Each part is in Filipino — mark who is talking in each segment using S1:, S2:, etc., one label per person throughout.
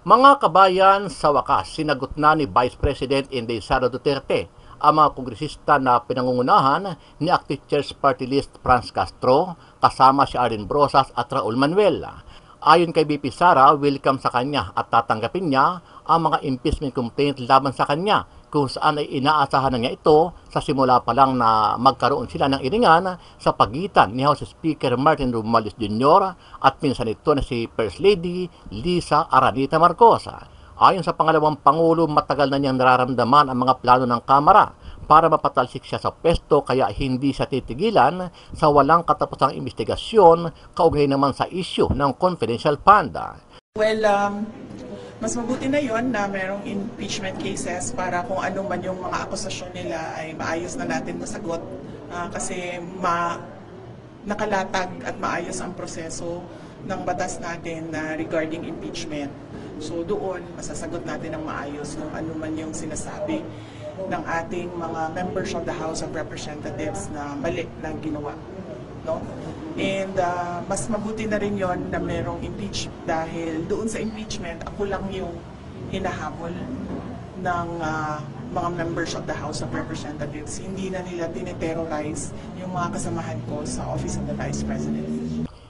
S1: Mga kabayan, sa wakas, sinagot na ni Vice President Inday Sara Duterte ang mga kongresista na pinangungunahan ni Active Chairs Party List Franz Castro kasama si Arlen Brosas at Raul Manuel. Ayon kay BP Sara, welcome sa kanya at tatanggapin niya ang mga impeachment complaint laban sa kanya kung saan ay inaasahan na niya ito sa simula pa lang na magkaroon sila ng iringan sa pagitan ni House Speaker Martin Romualdez Jr. at pinsan nito na si First Lady Lisa Aranita Marcos. Ayon sa pangalawang Pangulo, matagal na niyang nararamdaman ang mga plano ng Kamara para mapatalsik siya sa pwesto kaya hindi siya titigilan sa walang katapusang investigasyon kaugnay naman sa issue ng confidential fund.
S2: Well, mas mabuti na yon na merong impeachment cases para kung ano man yung mga akusasyon nila ay maayos na natin masagot kasi nakalatag at maayos ang proseso ng batas natin regarding impeachment. So doon, masasagot natin ng maayos kung ano man yung sinasabi ng ating mga members of the House of Representatives na mali na ginawa. No? And mas mabuti na rin yon na merong impeachment dahil doon sa impeachment, ako lang yung hinahabol ng mga members of the House of Representatives. Hindi na nila tineterrorize yung mga kasamahan ko sa Office of the Vice President.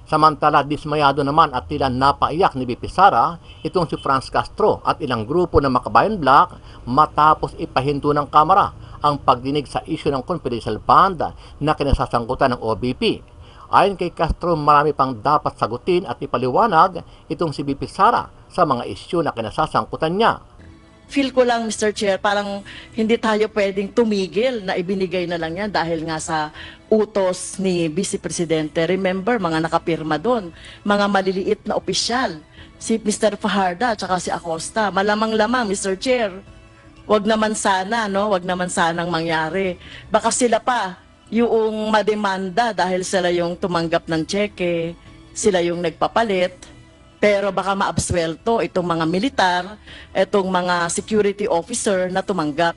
S1: Samantala, dismayado naman at tila napaiyak ni BP Sara itong si Franz Castro at ilang grupo ng Makabayan Bloc matapos ipahinto ng Kamara ang pagdinig sa issue ng confidential fund na kinasasangkutan ng OVP. Ayon kay Castro, marami pang dapat sagutin at ipaliwanag itong si BP Sara sa mga issue na kinasasangkutan niya.
S3: Feel ko lang, Mr. Chair, parang hindi tayo pwedeng tumigil na ibinigay na lang yan dahil nga sa utos ni Vice Presidente. Remember, mga nakapirma doon, mga maliliit na opisyal, si Mr. Fajarda at si Acosta. Malamang-lamang, Mr. Chair, wag naman sana, no? Wag naman sanang mangyari. Baka sila pa yung mademanda dahil sila yung tumanggap ng cheque, sila yung nagpapalit, pero baka maabswelto itong mga militar, itong mga security officer na tumanggap.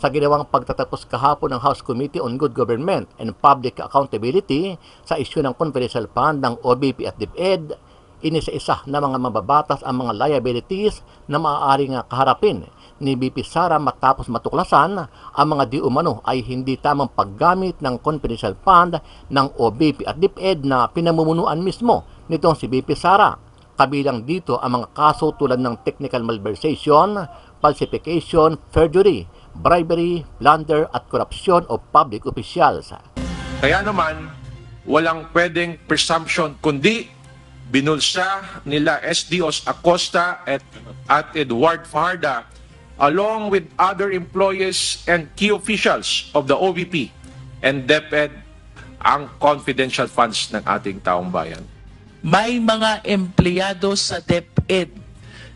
S1: Sa ginawang pagtatapos kahapon ng House Committee on Good Government and Public Accountability sa isyu ng confidential fund ng OVP at DepEd, inisa-isa na mga mababatas ang mga liabilities na maaaring kaharapin ni BP Sara matapos matuklasan ang mga di umano ay hindi tamang paggamit ng confidential fund ng OVP at DepEd na pinamumunuan mismo nitong si BP Sara. Kabilang dito ang mga kaso tulad ng technical malversation, falsification, perjury, bribery, plunder at corruption of public officials.
S4: Kaya naman, walang pwedeng presumption kundi binulsa nila SDOs Acosta at Edward Fajarda along with other employees and key officials of the OVP and DepEd ang confidential funds ng ating taong bayan.
S5: May mga empleyado sa DepEd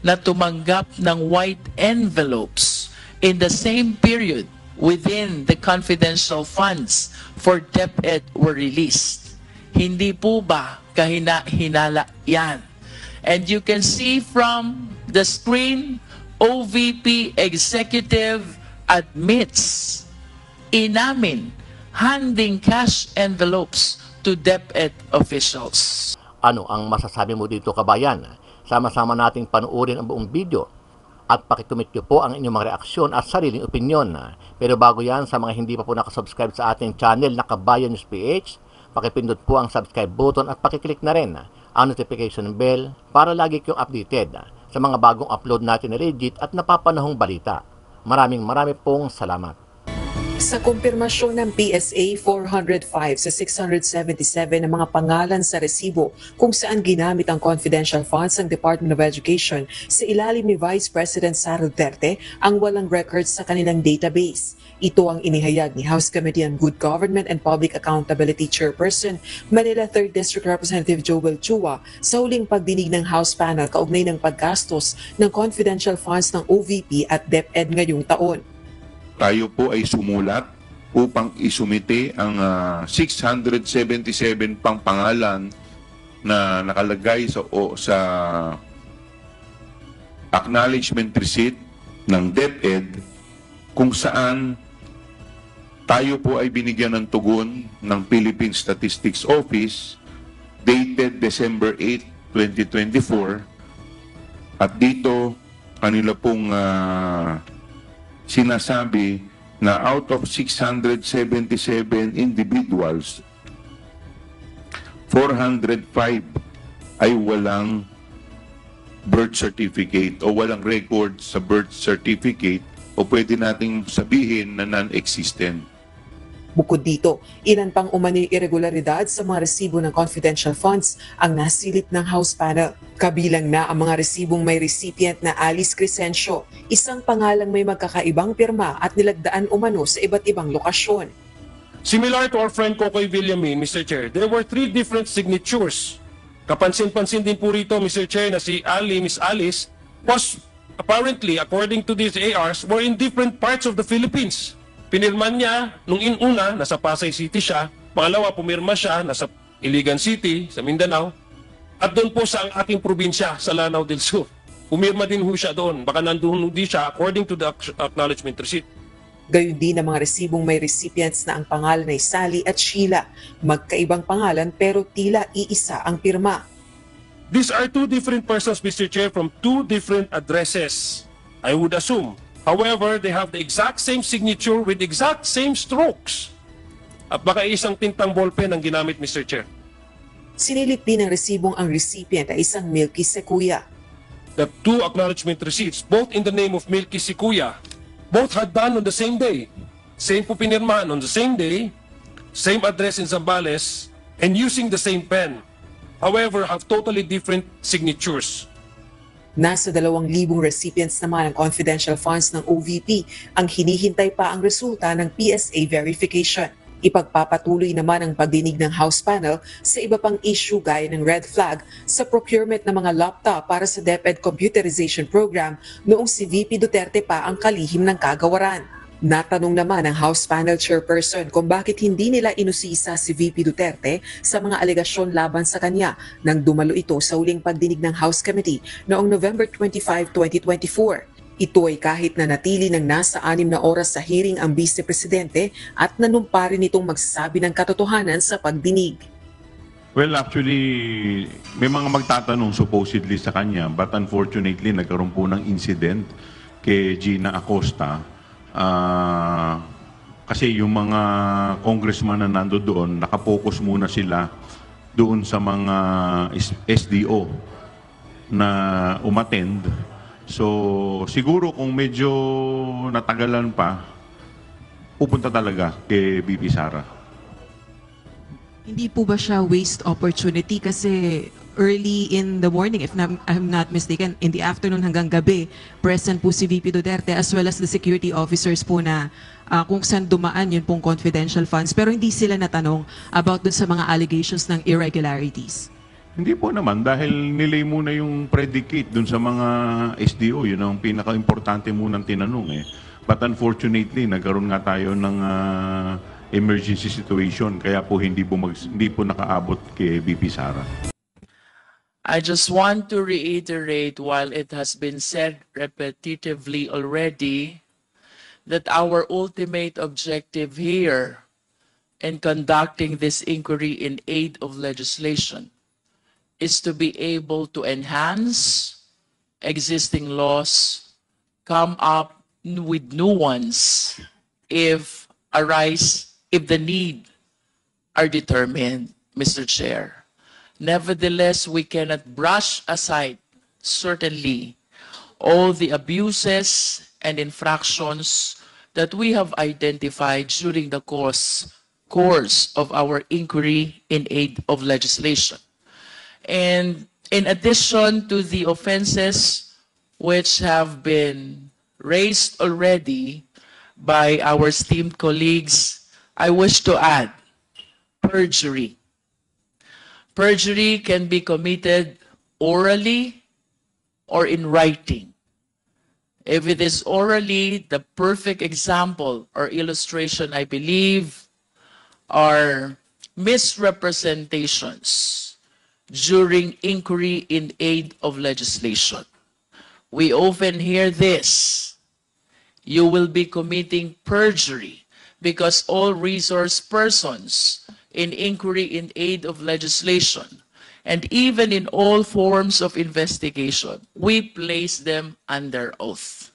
S5: na tumanggap ng white envelopes in the same period within the confidential funds for DepEd were released. Hindi po ba kahina-hinala yan? And you can see from the screen, OVP executive admits inamin handing cash envelopes to DepEd officials.
S1: Ano ang masasabi mo dito, kabayan? Sama-sama nating panuorin ang buong video at pakitumit nyo po ang inyong mga reaksyon at sariling opinyon. Pero bago yan, sa mga hindi pa po nakasubscribe sa ating channel na Kabayan News PH, pakipindot po ang subscribe button at pakiclick na rin ang notification bell para lagi kayong updated sa mga bagong upload natin na legit at napapanahong balita. Maraming pong salamat.
S6: Sa kumpirmasyon ng PSA 405 sa 677 ng mga pangalan sa resibo kung saan ginamit ang confidential funds ng Department of Education sa ilalim ni Vice President Sara Duterte ang walang records sa kanilang database. Ito ang inihayag ni House Committee on Good Government and Public Accountability Chairperson Manila 3rd District Representative Joel Chua sa huling pagdinig ng House panel kaugnay ng paggastos ng confidential funds ng OVP at DepEd ngayong taon.
S7: Tayo po ay sumulat upang isumite ang 677 pang pangalan na nakalagay sa acknowledgement receipt ng DepEd kung saan tayo po ay binigyan ng tugon ng Philippine Statistics Office dated December 8, 2024 At dito, kanila pong sinasabi na out of 677 individuals, 405 ay walang birth certificate o walang record sa birth certificate o pwede nating sabihin na non-existent.
S6: Bukod dito, ilan pang umano'y irregularidad sa mga resibo ng confidential funds ang nasilip ng House panel. Kabilang na ang mga resibong may recipient na Alice Crescencio, isang pangalang may magkakaibang pirma at nilagdaan umano sa iba't ibang lokasyon.
S8: Similar to our friend Kokoy Villamin, Mr. Chair, there were 3 different signatures. Kapansin-pansin din po rito, Mr. Chair, na si Miss Alice, was apparently, according to these ARs, were in different parts of the Philippines. Pinirman niya, nung inuna, nasa Pasay City siya. Pangalawa, pumirma siya, nasa Iligan City, sa Mindanao. At doon po sa aking probinsya, sa Lanao del Sur. Pumirma din ho siya doon. Baka nandun din siya according to the acknowledgement receipt.
S6: Gayon din ang mga resibong may recipients na ang pangalan ay Sally at Sheila. Magkaibang pangalan pero tila iisa ang pirma.
S8: These are 2 different persons, Mr. Chair, from 2 different addresses, I would assume. However, they have the exact same signature with exact same strokes. At baka isang tintang ballpen ang ginamit, Mr. Chair.
S6: Sinilip din ng resibong ang recipient ay isang Milky Sequoia.
S8: The 2 acknowledgement receipts, both in the name of Milky Sequoia, both had done on the same day. Same po pinirmahan on the same day, same address in Zambales, and using the same pen. However, have totally different signatures.
S6: Nasa 2,000 recipients naman ng confidential funds ng OVP ang hinihintay pa ang resulta ng PSA verification. Ipagpapatuloy naman ang pagdinig ng House panel sa iba pang issue gaya ng red flag sa procurement ng mga laptop para sa DepEd computerization program noong si VP Duterte pa ang kalihim ng kagawaran. Natanong naman ang House panel chairperson kung bakit hindi nila inusisa si VP Duterte sa mga alegasyon laban sa kanya nang dumalo ito sa uling pagdinig ng House Committee noong November 25, 2024. Ito ay kahit na natili ng nasa 6 na oras sa hearing ang Vice Presidente at nanumpa rin itong magsasabi ng katotohanan sa pagdinig.
S7: Well, actually, may mga magtatanong supposedly sa kanya, but unfortunately, nagkaroon po ng incident kay Gina Acosta. Kasi yung mga congressman na nando doon, nakapokus muna sila doon sa mga SDO na umattend. So, siguro kung medyo natagalan pa, pupunta talaga kay BP Sara.
S9: Hindi po ba siya waste opportunity kasi early in the morning, if I'm not mistaken, in the afternoon hanggang gabi, present po si VP Duterte as well as the security officers po na kung saan dumaan yun pong confidential funds. Pero hindi sila natanong about dun sa mga allegations ng irregularities.
S7: Hindi po naman, dahil nilay muna yung predicate dun sa mga SDO, yun ang pinaka-importante munang tinanong eh. But unfortunately, nagkaroon nga tayo ng emergency situation, kaya po hindi po nakaabot kay BP Sara.
S5: I just want to reiterate, while it has been said repetitively already, that our ultimate objective here in conducting this inquiry in aid of legislation is to be able to enhance existing laws, come up with new ones if the need are determined, Mr. Chair. Nevertheless, we cannot brush aside, certainly, all the abuses and infractions that we have identified during the course of our inquiry in aid of legislation. And in addition to the offenses which have been raised already by our esteemed colleagues, I wish to add perjury. Perjury can be committed orally or in writing. If it is orally, the perfect example or illustration, I believe, are misrepresentations during inquiry in aid of legislation. We often hear this: you will be committing perjury because all resource persons in inquiry in aid of legislation And even in all forms of investigation, we place them under oath.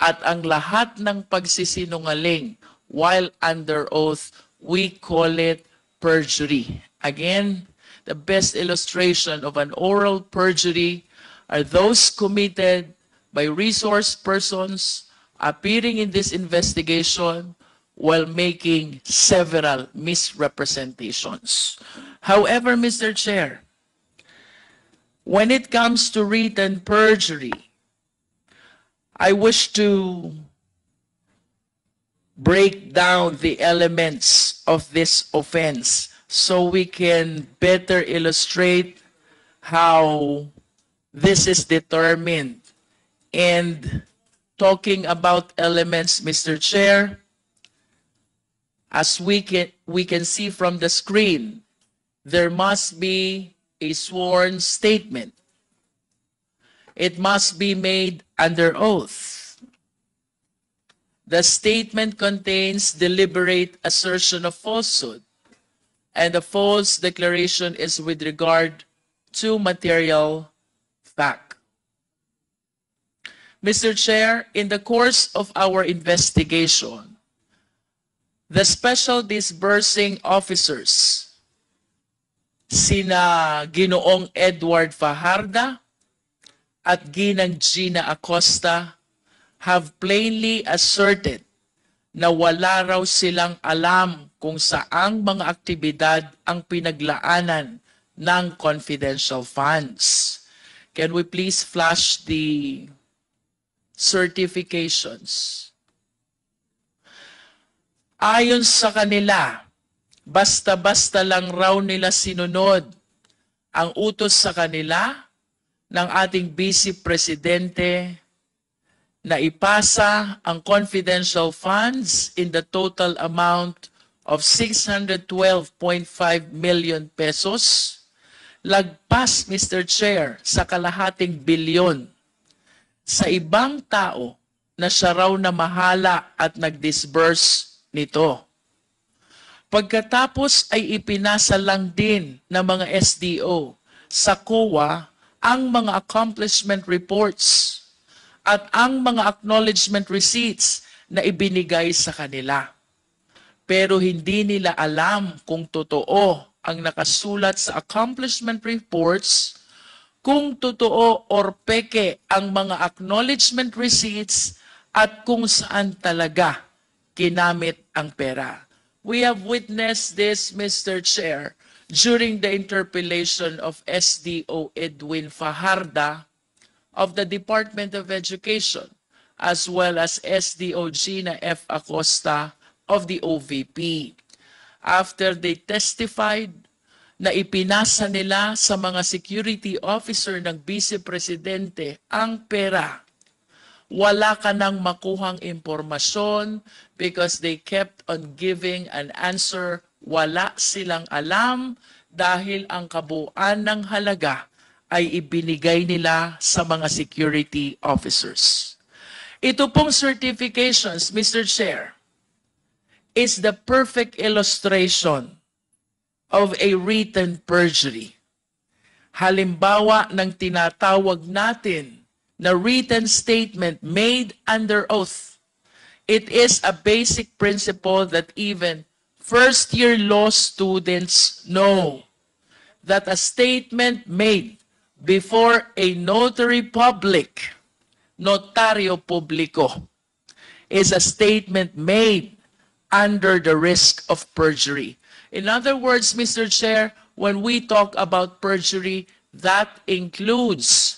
S5: At ang lahat ng pagsisinungaling while under oath, we call it perjury. Again, the best illustration of an oral perjury are those committed by resource persons appearing in this investigation while making several misrepresentations. However, Mr. Chair, when it comes to written perjury, I wish to break down the elements of this offense so we can better illustrate how this is determined. And talking about elements, Mr. Chair, as we can see from the screen, there must be a sworn statement. It must be made under oath. The statement contains deliberate assertion of falsehood, and the false declaration is with regard to material fact. Mr. Chair, in the course of our investigation, the special disbursing officers, sina Ginoong Edward Fajarda at Ginang Gina Acosta, have plainly asserted na wala raw silang alam kung saang mga aktibidad ang pinaglaanan ng confidential funds. Can we please flash the certifications? Ayon sa kanila, basta-basta lang raw nila sinunod ang utos sa kanila ng ating Vice Presidente na ipasa ang confidential funds in the total amount of 612.5 million pesos, lagpas, Mr. Chair, sa kalahating bilyon sa ibang tao na siya raw na mahala at nag-disburse nito. Pagkatapos ay ipinasa lang din ng mga SDO sa COA ang mga accomplishment reports at ang mga acknowledgement receipts na ibinigay sa kanila. Pero hindi nila alam kung totoo ang nakasulat sa accomplishment reports, kung totoo or peke ang mga acknowledgement receipts at kung saan talaga ginamit ang pera. We have witnessed this, Mr. Chair, during the interpellation of SDO Edwin Fajarda of the Department of Education, as well as SDO Gina F. Acosta of the OVP. After they testified na ipinasa nila sa mga security officer ng Vice Presidente ang pera, wala ka nang makuhang impormasyon because they kept on giving an answer, wala silang alam dahil ang kabuuan ng halaga ay ibinigay nila sa mga security officers. Ito pong certifications, Mr. Chair, is the perfect illustration of a written perjury. Halimbawa ng tinatawag natin na written statement made under oath. It is a basic principle that even first-year law students know that a statement made before a notary public, notario publico, is a statement made under the risk of perjury. In other words, Mr. Chair, when we talk about perjury, that includes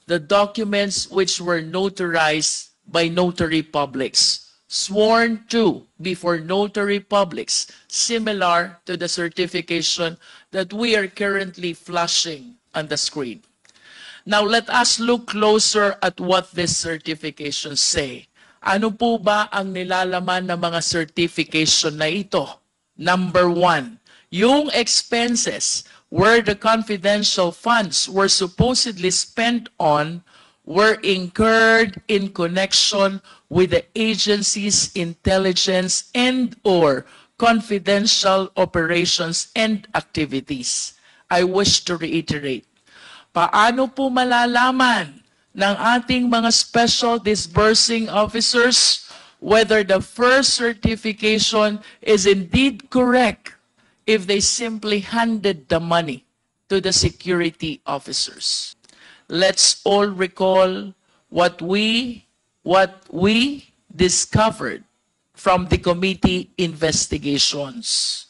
S5: the documents which were notarized by notary publics, sworn to before notary publics, similar to the certification that we are currently flashing on the screen. Now, let us look closer at what these certifications say. Ano po ba ang nilalaman ng mga certification na ito? Number one, yung expenses where the confidential funds were supposedly spent on were incurred in connection with the agency's intelligence and or confidential operations and activities. I wish to reiterate. Paano po malalaman ng ating mga special disbursing officers whether the first certification is indeed correct if they simply handed the money to the security officers? Let's all recall what we discovered from the committee investigations.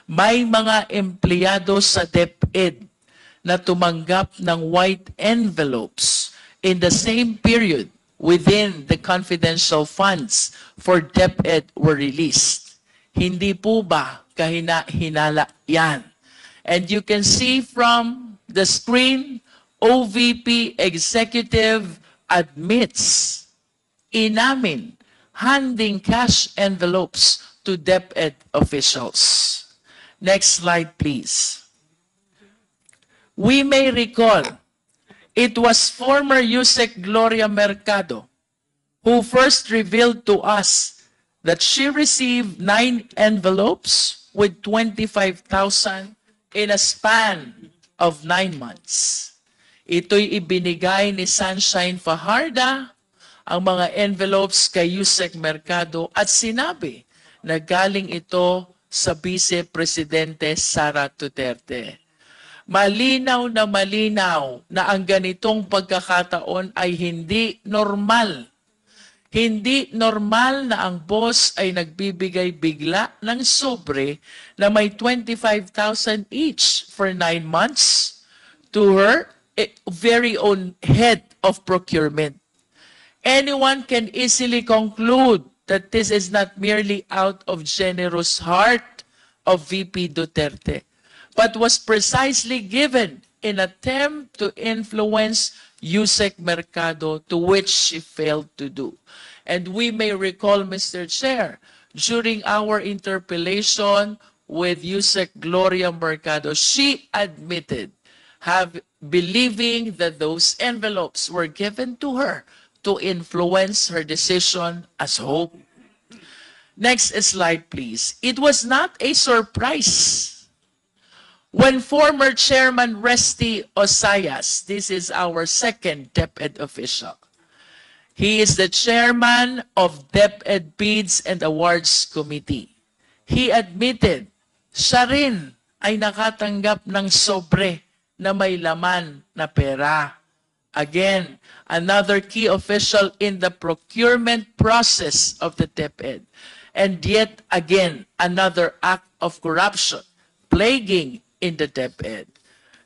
S5: May mga empleyado sa DepEd na tumanggap ng white envelopes in the same period within the confidential funds for DepEd were released. Hindi po ba kahina-hinala yan? And you can see from the screen, OVP executive admits, inamin, handing cash envelopes to DepEd officials. Next slide, please. We may recall, it was former USEC Gloria Mercado who first revealed to us that she received 9 envelopes with 25,000 in a span of 9 months. Ito'y ibinigay ni Sunshine Fajarda, ang mga envelopes kay USEC Mercado, at sinabi na galing ito sa Vice Presidente Sara Duterte. Malinaw na ang ganitong pagkakataon ay hindi normal. Hindi normal na ang boss ay nagbibigay bigla ng sobre na may 25,000 each for 9 months to her very own head of procurement. Anyone can easily conclude that this is not merely out of generous heart of VP Duterte, but was precisely given in attempt to influence USEC Mercado, to which she failed to do. And we may recall, Mr. Chair, during our interpellation with USEC Gloria Mercado, she admitted believing that those envelopes were given to her to influence her decision as hope. Next slide, please. It was not a surprise when former Chairman Resty Osayas, this is our second DepEd official, he is the chairman of DepEd Bids and Awards Committee. He admitted, siya rin ay nakatanggap ng sobre na may laman na pera. Again, another key official in the procurement process of the DepEd. And yet again, another act of corruption plaguing in the DepEd.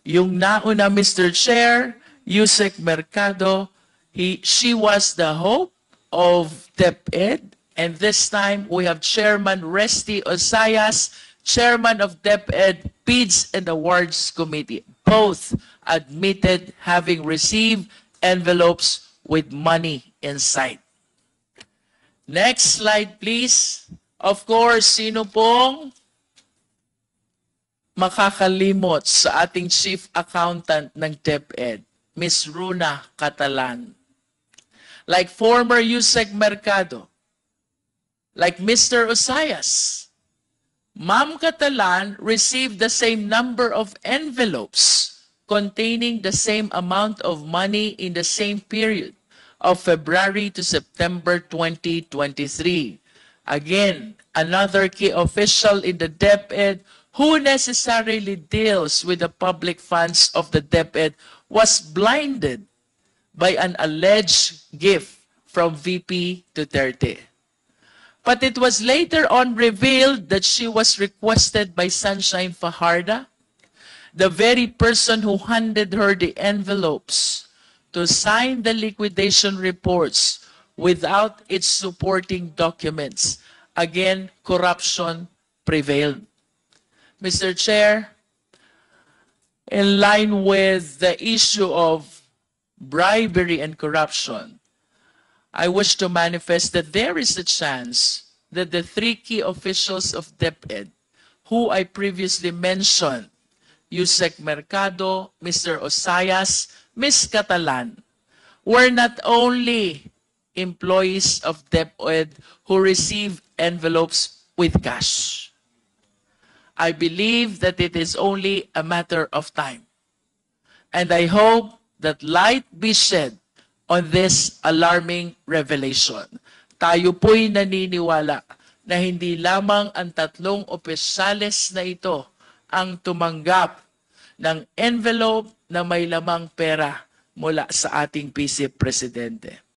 S5: Yung nauna, Mr. Chair, USEC Mercado, she was the hope of DepEd. And this time, we have Chairman Resty Osayas, Chairman of DepEd Bids and Awards Committee. Both admitted having received envelopes with money inside. Next slide, please. Of course, sino pong makakalimot sa ating Chief Accountant ng DepEd, Ms. Runa Catalan. Like former USEC Mercado, like Mr. Osayas, Ma'am Catalan received the same number of envelopes containing the same amount of money in the same period of February to September 2023. Again, another key official in the DepEd who necessarily deals with the public funds of the DepEd was blinded by an alleged gift from VP Duterte. But it was later on revealed that she was requested by Sunshine Fajarda, the very person who handed her the envelopes, to sign the liquidation reports without its supporting documents. Again, corruption prevailed. Mr. Chair, in line with the issue of bribery and corruption, I wish to manifest that there is a chance that the 3 key officials of DepEd, who I previously mentioned, USEC Mercado, Mr. Osayas, Ms. Catalan, were not only employees of DepEd who received envelopes with cash. I believe that it is only a matter of time. And I hope that light be shed on this alarming revelation. Tayo po'y naniniwala na hindi lamang ang 3 opisyales na ito ang tumanggap ng envelope na may lamang pera mula sa ating Vice Presidente.